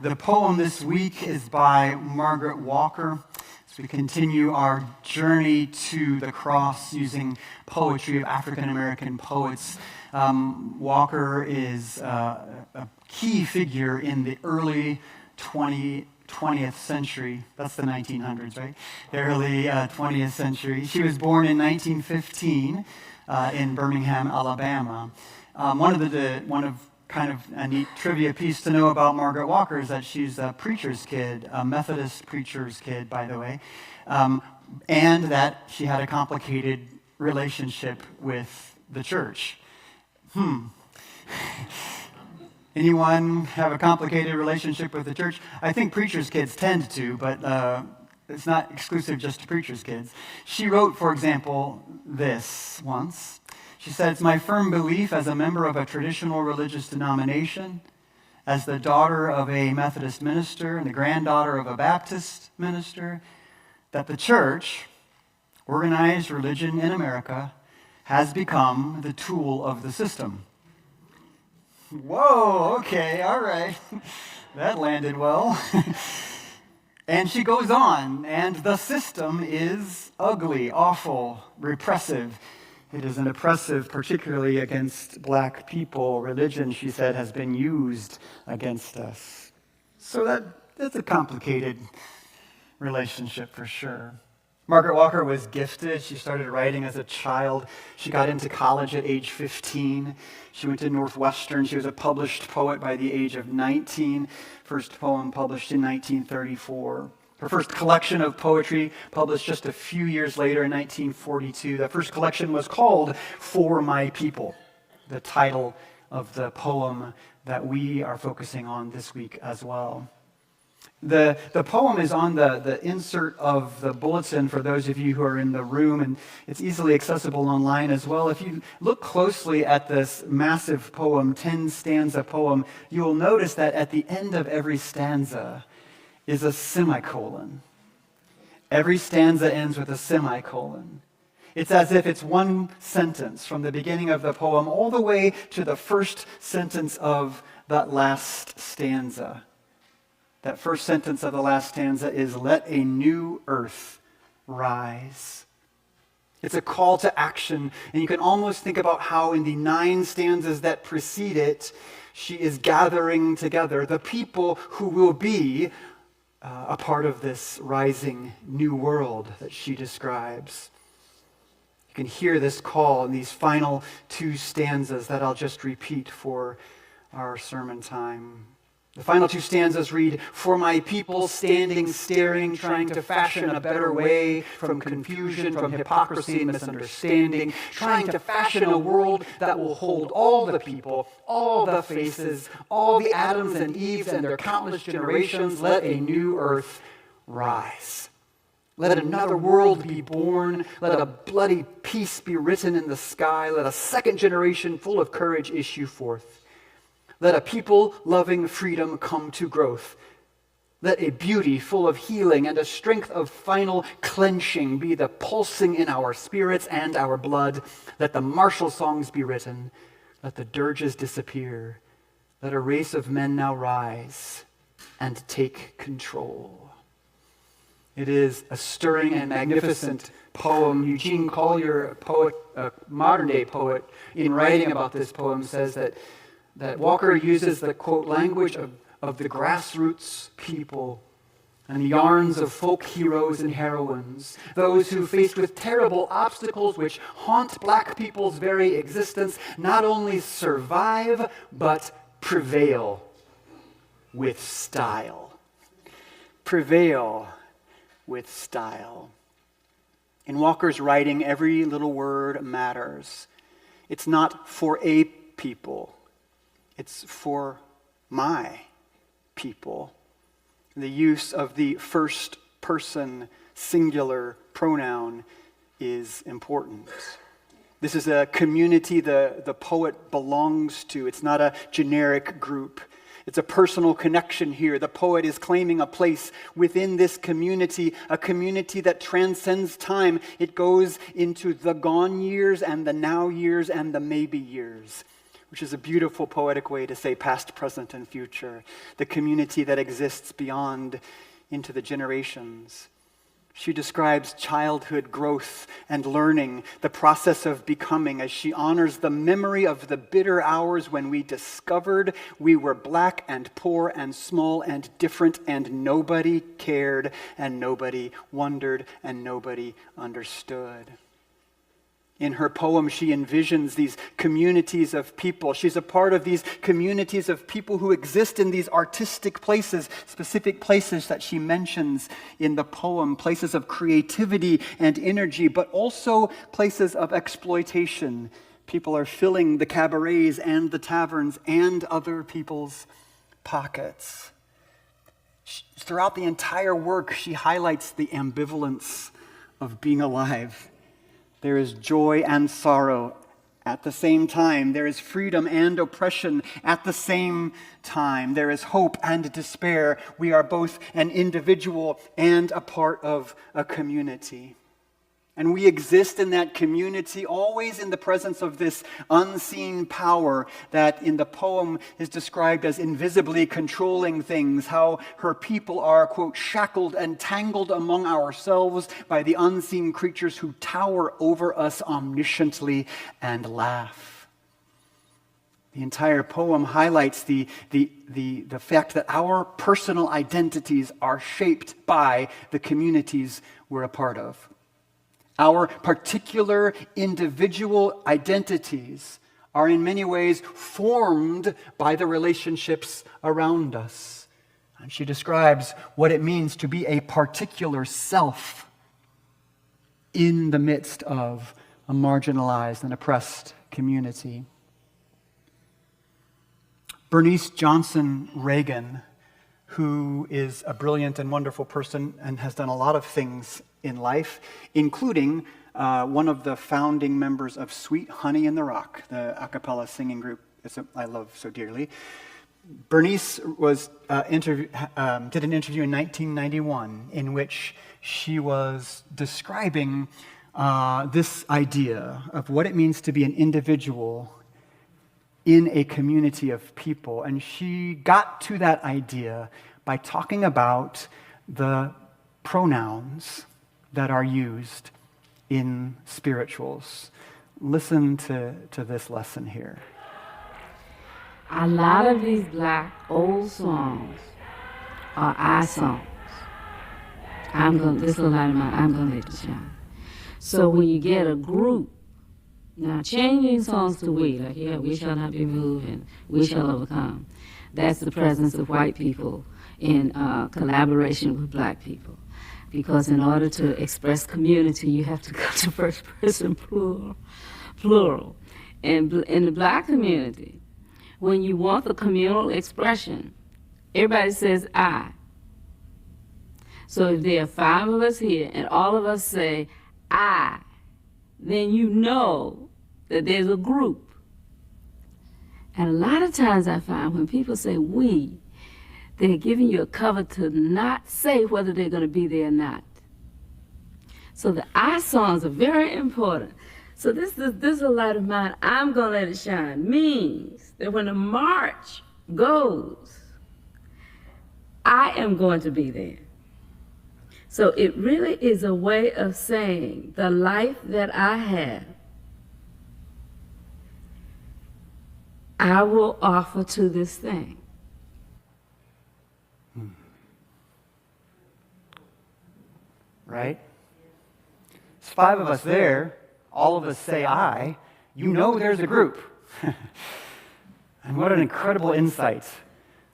The poem this week is by Margaret Walker. As we continue our journey to the cross using poetry of African American poets, Walker is a key figure in the early 20th century. That's the 1900s, right? The early 20th century. She was born in 1915 in Birmingham, Alabama. One of kind of a neat trivia piece to know about Margaret Walker is that she's a preacher's kid, a Methodist preacher's kid, by the way, and that she had a complicated relationship with the church. Anyone have a complicated relationship with the church? I think preacher's kids tend to, but it's not exclusive just to preacher's kids. She wrote, for example, this once. She said, "It's my firm belief as a member of a traditional religious denomination, as the daughter of a Methodist minister and the granddaughter of a Baptist minister, that the church, organized religion in America, has become the tool of the system." Whoa, okay, all right. That landed well. And she goes on, and the system is ugly, awful, repressive. It is an oppressive, particularly against black people. Religion, she said, has been used against us. So that's a complicated relationship for sure. Margaret Walker was gifted. She started writing as a child. She got into college at age 15. She went to Northwestern. She was a published poet by the age of 19. First poem published in 1934. Her first collection of poetry published just a few years later in 1942. That first collection was called "For My People," the title of the poem that we are focusing on this week as well. The poem is on the insert of the bulletin for those of you who are in the room, and it's easily accessible online as well. If you look closely at this massive poem, 10-stanza poem, you will notice that at the end of every stanza is a semicolon. Every stanza ends with a semicolon. It's as if it's one sentence from the beginning of the poem all the way to the first sentence of that last stanza. That first sentence of the last stanza is, "Let a new earth rise." It's a call to action, and you can almost think about how in the 9 stanzas that precede it, she is gathering together the people who will be a part of this rising new world that she describes. You can hear this call in these final 2 stanzas that I'll just repeat for our sermon time. The final 2 stanzas read, "For my people standing, staring, trying to fashion a better way from confusion, from hypocrisy and misunderstanding, trying to fashion a world that will hold all the people, all the faces, all the Adams and Eves and their countless generations. Let a new earth rise. Let another world be born. Let a bloody peace be written in the sky. Let a second generation full of courage issue forth. Let a people loving freedom come to growth. Let a beauty full of healing and a strength of final clenching be the pulsing in our spirits and our blood. Let the martial songs be written. Let the dirges disappear. Let a race of men now rise and take control." It is a stirring and magnificent poem. Eugene Collier, a poet, a modern-day poet, in writing about this poem says that Walker uses the, quote, language of the grassroots people and the yarns of folk heroes and heroines, those who, faced with terrible obstacles which haunt black people's very existence, not only survive, but prevail with style. Prevail with style. In Walker's writing, every little word matters. It's not for a people. It's for my people. The use of the first person singular pronoun is important. This is a community the poet belongs to. It's not a generic group. It's a personal connection here. The poet is claiming a place within this community, a community that transcends time. It goes into the gone years and the now years and the maybe years. which is a beautiful poetic way to say past, present, and future, the community that exists beyond into the generations. She describes childhood growth and learning, the process of becoming, as she honors the memory of the bitter hours when we discovered we were black and poor and small and different, and nobody cared and nobody wondered and nobody understood. In her poem, she envisions these communities of people. She's a part of these communities of people who exist in these artistic places, specific places that she mentions in the poem, places of creativity and energy, but also places of exploitation. People are filling the cabarets and the taverns and other people's pockets. Throughout the entire work, she highlights the ambivalence of being alive. There is joy and sorrow at the same time. There is freedom and oppression at the same time. There is hope and despair. We are both an individual and a part of a community. And we exist in that community always in the presence of this unseen power that in the poem is described as invisibly controlling things, how her people are, quote, shackled and tangled among ourselves by the unseen creatures who tower over us omnisciently and laugh. The entire poem highlights the fact that our personal identities are shaped by the communities we're a part of. Our particular individual identities are in many ways formed by the relationships around us. And she describes what it means to be a particular self in the midst of a marginalized and oppressed community. Bernice Johnson Reagan, who is a brilliant and wonderful person and has done a lot of things in life, including one of the founding members of Sweet Honey in the Rock, the a cappella singing group I love so dearly. Bernice was did an interview in 1991 in which she was describing this idea of what it means to be an individual in a community of people. And she got to that idea by talking about the pronouns that are used in spirituals. Listen to this lesson here. A lot of these black old songs are I songs. I'm gonna let it shine. So when you get a group, now changing songs to we, like we shall not be moved and we shall overcome. That's the presence of white people in collaboration with black people. Because in order to express community, you have to go to first person plural. And in the black community, when you want the communal expression, everybody says I. So if there are 5 of us here and all of us say I, then you know that there's a group. And a lot of times I find when people say we, they're giving you a cover to not say whether they're going to be there or not. So the I songs are very important. So this is a light of mine, I'm going to let it shine, means that when the march goes, I am going to be there. So it really is a way of saying the life that I have, I will offer to this thing. Right? There's 5 of us there. All of us say I. You know there's a group. And what an incredible insight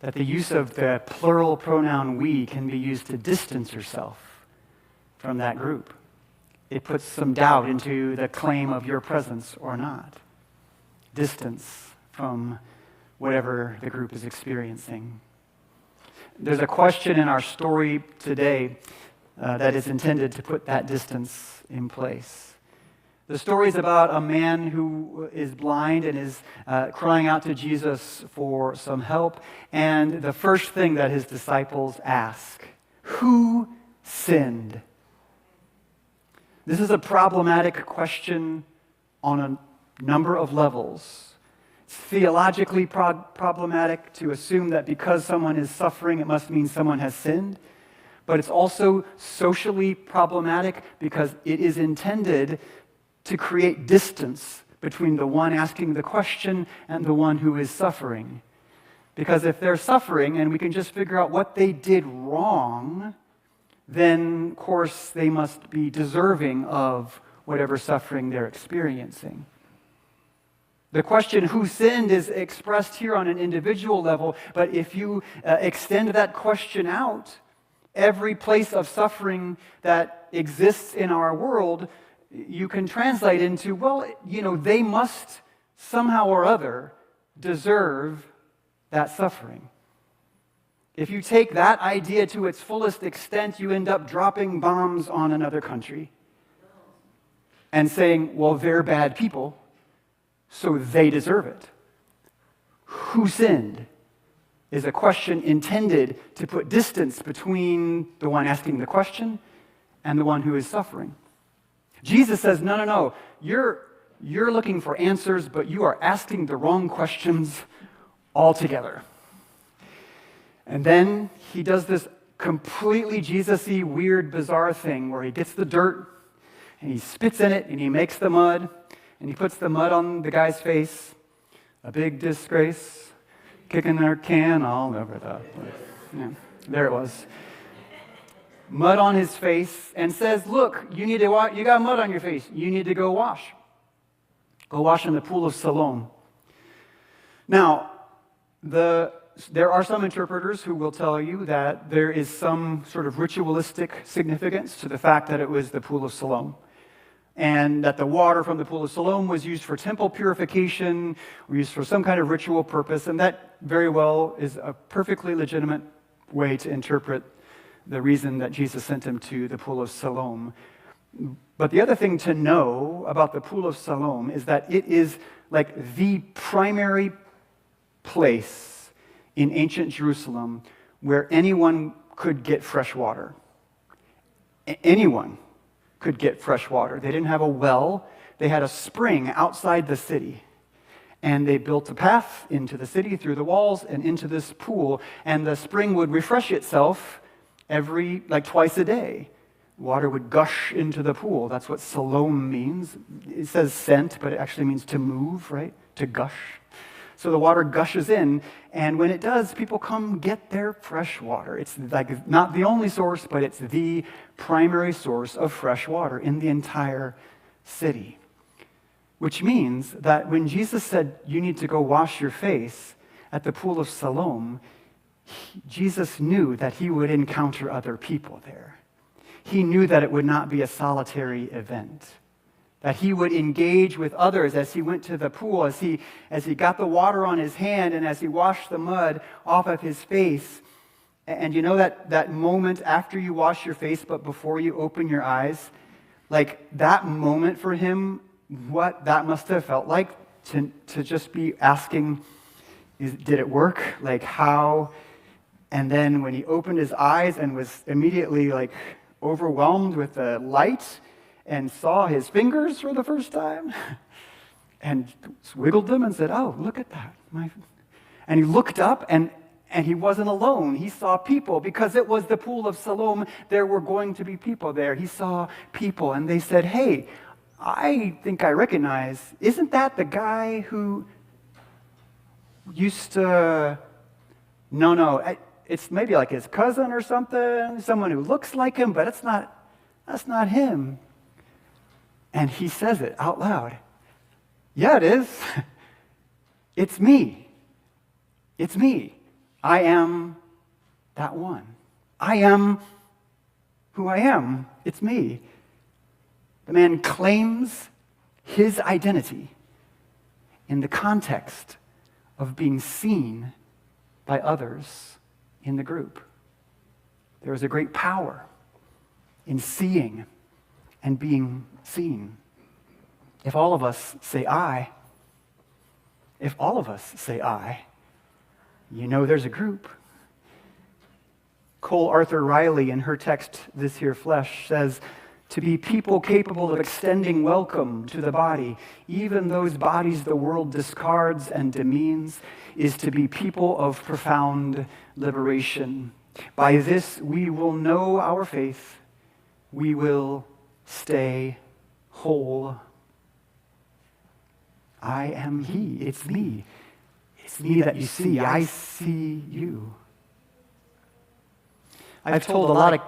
that the use of the plural pronoun we can be used to distance yourself from that group. It puts some doubt into the claim of your presence or not. Distance from whatever the group is experiencing. There's a question in our story today that is intended to put that distance in place. The story is about a man who is blind and is crying out to Jesus for some help. And the first thing that his disciples ask, who sinned? This is a problematic question on a number of levels. It's theologically problematic to assume that because someone is suffering, it must mean someone has sinned. But it's also socially problematic because it is intended to create distance between the one asking the question and the one who is suffering. Because if they're suffering and we can just figure out what they did wrong, then, of course, they must be deserving of whatever suffering they're experiencing. The question, who sinned, is expressed here on an individual level, but if you extend that question out, every place of suffering that exists in our world, you can translate into, well, they must somehow or other deserve that suffering. If you take that idea to its fullest extent, you end up dropping bombs on another country and saying, well, they're bad people, so they deserve it. Who sinned is a question intended to put distance between the one asking the question and the one who is suffering. Jesus says, no, you're looking for answers, but you are asking the wrong questions altogether. And then he does this completely Jesus-y, weird, bizarre thing where he gets the dirt and he spits in it and he makes the mud and he puts the mud on the guy's face. A big disgrace, kicking their can all over the place. Yeah, there it was. Mud on his face and says, look, you got mud on your face. You need to go wash. Go wash in the pool of Siloam. Now, there are some interpreters who will tell you that there is some sort of ritualistic significance to the fact that it was the pool of Siloam, and that the water from the pool of Siloam was used for temple purification or used for some kind of ritual purpose, and that very well is a perfectly legitimate way to interpret the reason that Jesus sent him to the pool of Siloam. But the other thing to know about the pool of Siloam is that it is like the primary place in ancient Jerusalem where anyone could get fresh water. Anyone could get fresh water. They didn't have a well. They had a spring outside the city. And they built a path into the city through the walls and into this pool. And the spring would refresh itself twice a day. Water would gush into the pool. That's what Siloam means. It says sent, but it actually means to move, right? To gush. So the water gushes in, and when it does, people come get their fresh water. It's like not the only source, but it's the primary source of fresh water in the entire city. Which means that when Jesus said, you need to go wash your face at the pool of Siloam, Jesus knew that he would encounter other people there. He knew that it would not be a solitary event, that he would engage with others as he went to the pool, as he got the water on his hand and as he washed the mud off of his face. And you know that moment after you wash your face but before you open your eyes, like that moment for him, what that must have felt like to just be asking, did it work? Like how? And then when he opened his eyes and was immediately like overwhelmed with the light and saw his fingers for the first time and wiggled them and said, oh, look at that. And he looked up and he wasn't alone. He saw people because it was the pool of Siloam. There were going to be people there. He saw people and they said, hey, I think I recognize, isn't that the guy who used to, it's maybe like his cousin or something, someone who looks like him, but that's not him. And he says it out loud. Yeah, it is. It's me. It's me. I am that one. I am who I am. It's me. The man claims his identity in the context of being seen by others in the group. There is a great power in seeing and being seen. If all of us say I, you know there's a group. Cole Arthur Riley, in her text, This Here Flesh, says, to be people capable of extending welcome to the body, even those bodies the world discards and demeans, is to be people of profound liberation. By this we will know our faith. We will stay whole. I am he. It's me. It's me that you see. I see you. I've told a lot of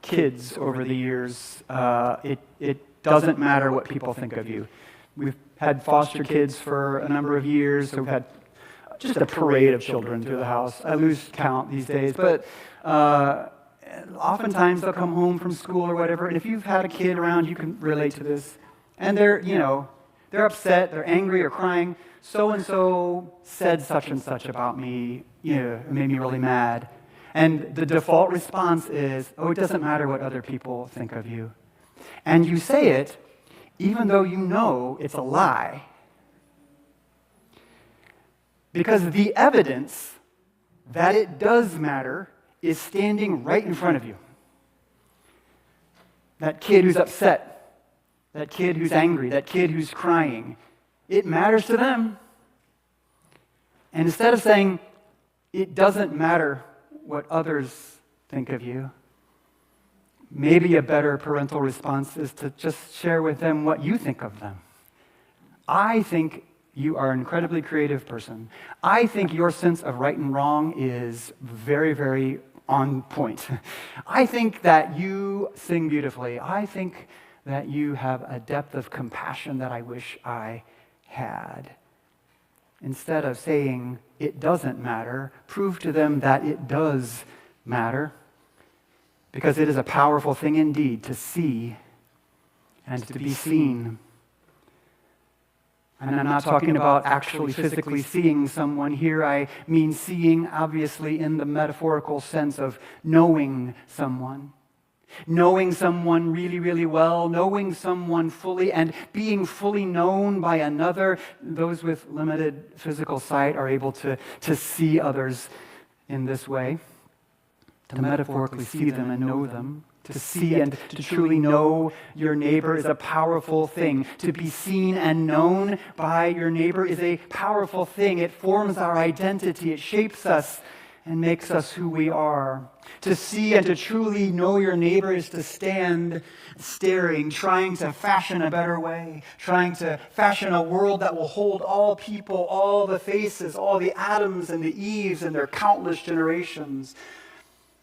kids over the years, it doesn't matter what people think of you. We've had foster kids for a number of years, so we've had just a parade of children through the house. I lose count these days, but oftentimes they'll come home from school or whatever, and if you've had a kid around, you can relate to this, and they're upset, they're angry or crying. So-and-so said such and such about me, it made me really mad. And the default response is, oh, it doesn't matter what other people think of you. And you say it even though you know it's a lie. Because the evidence that it does matter is standing right in front of you. That kid who's upset, that kid who's angry, that kid who's crying, it matters to them. And instead of saying, it doesn't matter what others think of you, maybe a better parental response is to just share with them what you think of them. I think you are an incredibly creative person. I think your sense of right and wrong is very, very on point. I think that you sing beautifully. I think that you have a depth of compassion that I wish I had. Instead of saying, it doesn't matter, prove to them that it does matter, because it is a powerful thing indeed to see and to be seen. And I'm not talking about actually physically seeing someone here. I mean seeing, obviously, in the metaphorical sense of knowing someone. Knowing someone really, really well, knowing someone fully, and being fully known by another. Those with limited physical sight are able to see others in this way, to metaphorically see them and know them. To see and to truly know your neighbor is a powerful thing. To be seen and known by your neighbor is a powerful thing. It forms our identity. It shapes us and makes us who we are. To see and to truly know your neighbor is to stand staring, trying to fashion a better way, trying to fashion a world that will hold all people, all the faces, all the Adams and the Eves and their countless generations.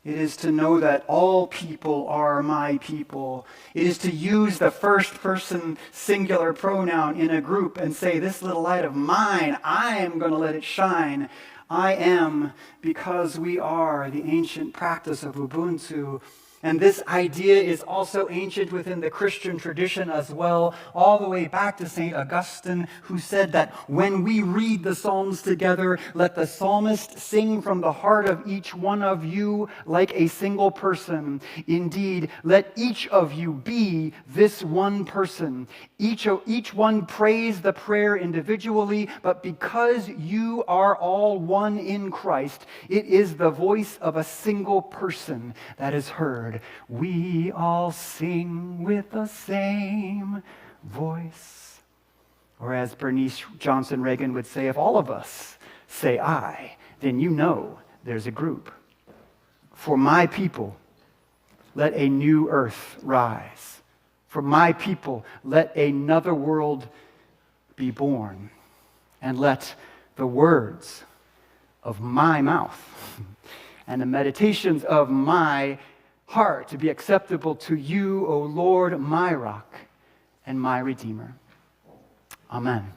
It is to know that all people are my people. It is to use the first person singular pronoun in a group and say, this little light of mine, I am going to let it shine. I am, because we are, the ancient practice of Ubuntu. And this idea is also ancient within the Christian tradition as well, all the way back to St. Augustine, who said that when we read the Psalms together, let the psalmist sing from the heart of each one of you like a single person. Indeed, let each of you be this one person. Each one prays the prayer individually, but because you are all one in Christ, it is the voice of a single person that is heard. We all sing with the same voice. Or as Bernice Johnson Reagan would say, if all of us say I, then you know there's a group. For my people, let a new earth rise. For my people, let another world be born. And let the words of my mouth and the meditations of my heart to be acceptable to you, O Lord, my rock and my redeemer. Amen.